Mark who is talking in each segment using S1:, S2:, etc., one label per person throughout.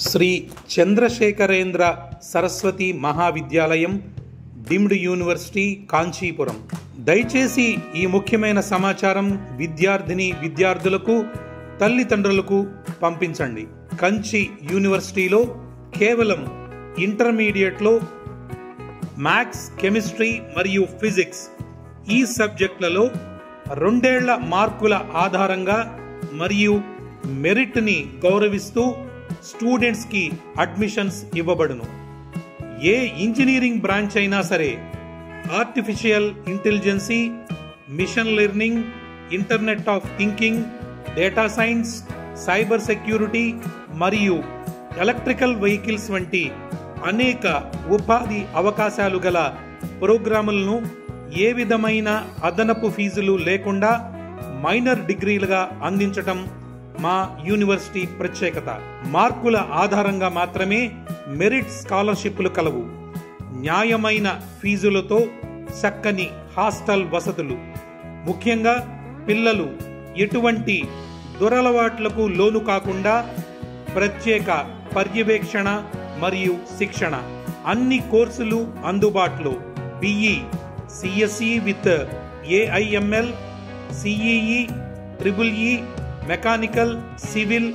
S1: Shri Chandrasekharendra Saraswathi Mahavidyalaya deemed university Kanchipuram. దయచేసి ఈ ముఖ్యమైన సమాచారం విద్యార్థులకు తల్లిదండ్రులకు పంపించండి. కంచి యూనివర్సిటీలో కేవలం ఇంటర్మీడియట్లో మ్యాథ్స్, కెమిస్ట్రీ మరియు ఫిజిక్స్ ఈ సబ్జెక్టులలో 2 ఏళ్ల మార్కుల ఆధారంగా మరియు మెరిట్ని గౌరవిస్తూ స్టూడెంట్స్కి అడ్మిషన్స్ ఇవ్వబడును. ఏ ఇంజనీరింగ్ బ్రాంచ్ అయినా సరే artificial intelligence, machine learning, internet of thinking, data science, cyber security మరియు ఎలక్ట్రికల్ వెహికల్స్ వంటి అనేక ఉపాధి అవకాశాలు గల ప్రోగ్రాములను ఏ విధమైన అదనపు ఫీజులు లేకుండా మైనర్ డిగ్రీలుగా అందించటం మా యూనివర్సిటీ ప్రత్యేకత. మార్కుల ఆధారంగా మాత్రమే మెరిట్ స్కాలర్షిప్లు కలవు. న్యాయమైన ఫీజులతో చక్కని హాస్టల్ వసతులు. ముఖ్యంగా పిల్లలు ఎటువంటి దురలవాట్లకు లోను కాకుండా ప్రత్యేక పర్యవేక్షణ మరియు శిక్షణ. అన్ని కోర్సులు అందుబాటులో. BE, CSE with AIML, CEE, EEE, mechanical, civil,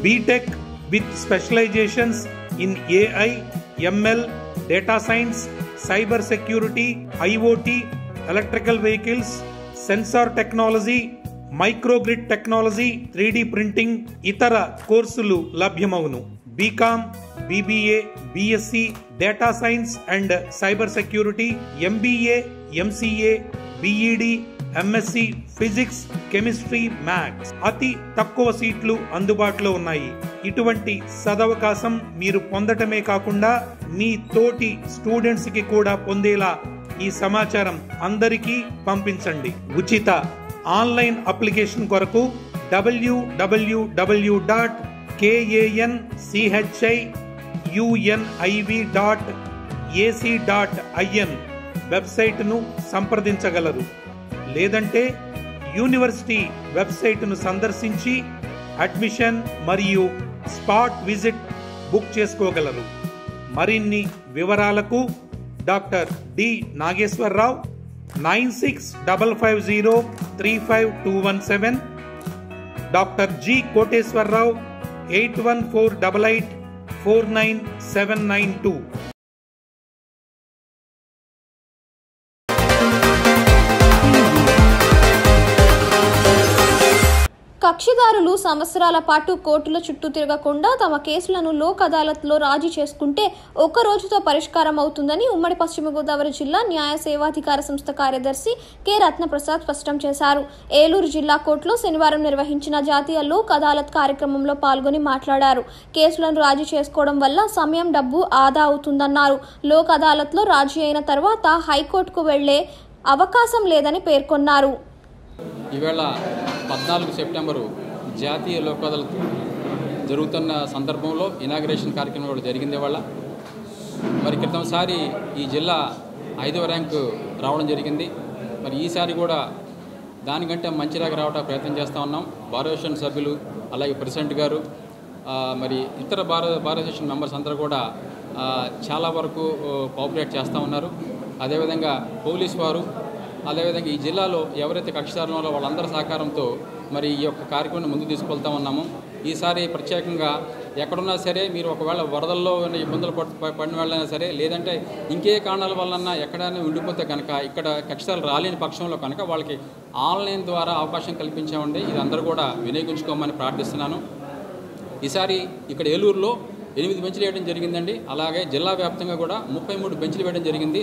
S1: BTech with specialisations in AI, ML, data science, cyber security, IoT, electrical vehicles, sensor technology, microgrid technology, 3D printing, ఇతర కోర్సులు లభ్యమవును. BCom, BBA, BSc, data science and cyber security, MBA, MCA, BEd, MSc physics, chemistry, maths. అతి తక్కువ సీట్లు అందుబాటులో ఉన్నాయి. ఇటువంటి సదవకాశం మీరు పొందటమే కాకుండా మీ తోటి స్టూడెంట్స్ కి కూడా పొందేలా ఈ సమాచారం అందరికీ పంపించండి. ఉచిత ఆన్లైన్ అప్లికేషన్ కొరకు www.kanchiuniv.ac.in వెబ్సైట్ను సంప్రదించగలరు. లేదంటే యూనివర్సిటీ వెబ్సైట్ను సందర్శించి అడ్మిషన్ మరియు స్పాట్ విజిట్ బుక్ చేసుకోగలరు. మరిన్ని వివరాలకు doctor D Nageswara Rao 9655035217, doctor G Koteswara Rao 8148849792.
S2: కక్షిదారులు సంవత్సరాల పాటు కోర్టుల చుట్టూ తిరగకుండా తమ కేసులను లోక్ అదాలత్లో రాజీ చేసుకుంటే ఒక్క రోజుతో పరిష్కారం అవుతుందని ఉమ్మడి పశ్చిమ గోదావరి జిల్లా న్యాయ సేవాధికార సంస్థ కార్యదర్శి కె రత్నప్రసాద్ స్పష్టం చేశారు. ఏలూరు జిల్లా కోర్టులో శనివారం నిర్వహించిన జాతీయ లోక్ అదాలత్ కార్యక్రమంలో పాల్గొని మాట్లాడారు. కేసులను రాజీ చేసుకోవడం వల్ల సమయం, డబ్బు ఆదా అవుతుందన్నారు. లోక్ అదాలత్లో రాజీ అయిన తర్వాత హైకోర్టుకు వెళ్లే అవకాశం లేదని పేర్కొన్నారు.
S3: ఈవేళ 14 సెప్టెంబరు జాతీయ లోక్ అదాలత్ జరుగుతున్న సందర్భంలో ఇనాగ్రేషన్ కార్యక్రమం కూడా జరిగింది. వాళ్ళ మరి క్రితంసారి ఈ జిల్లా 5వ ర్యాంకు రావడం జరిగింది. మరి ఈసారి కూడా దానికంటే మంచి ర్యాంక్ రావడానికి ప్రయత్నం చేస్తూ ఉన్నాం. బార్ అసోసియేషన్ సభ్యులు, అలాగే ప్రెసిడెంట్ గారు, మరి ఇతర బార్ అసోసియేషన్ మెంబర్స్ అందరూ కూడా చాలా వరకు కోఆపరేట్ చేస్తూ ఉన్నారు. అదేవిధంగా పోలీస్ వారు, అదేవిధంగా ఈ జిల్లాలో ఎవరైతే కక్షిదారులో వాళ్ళందరి సహకారంతో మరి ఈ యొక్క కార్యక్రమాన్ని ముందుకు తీసుకెళ్తా ఉన్నాము. ఈసారి ప్రత్యేకంగా ఎక్కడున్నా సరే మీరు ఒకవేళ వరదల్లో ఇబ్బందులు పడిన వాళ్ళైనా సరే, లేదంటే ఇంకే కారణాల వలన ఎక్కడైనా ఉండిపోతే కనుక ఇక్కడ కక్షిదారులు రాలేని పక్షంలో కనుక వాళ్ళకి ఆన్లైన్ ద్వారా అవకాశం కల్పించామండి. ఇది అందరూ కూడా వినియోగించుకోమని ప్రార్థిస్తున్నాను. ఈసారి ఇక్కడ ఏలూరులో 8 బెంచ్లు వేయడం జరిగిందండి. అలాగే జిల్లా వ్యాప్తంగా కూడా 33 బెంచ్లు వేయడం జరిగింది.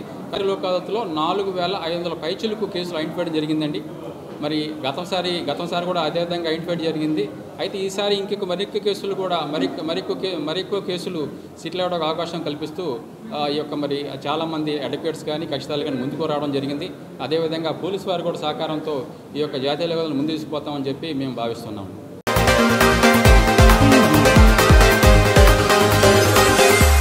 S3: లోక్ అదాలత్లో 4500 పైచిలకు కేసులు ఐడెంటిఫై జరిగిందండి. మరి గతంసారి కూడా అదేవిధంగా ఐడెంటిఫై జరిగింది. అయితే ఈసారి ఇంకొక మరిక్కువ కేసులు కూడా మరిక్కువ కేసులు సీట్లు ఇవ్వడానికి అవకాశం కల్పిస్తూ ఈ యొక్క మరి చాలామంది అడ్వకేట్స్ కానీ కక్షిదారులు కానీ ముందుకు రావడం జరిగింది. అదేవిధంగా పోలీసు వారు కూడా సహకారంతో ఈ యొక్క జాతీయ లెవెల్ని ముందు తీసుకుపోతామని చెప్పి మేము భావిస్తున్నాము.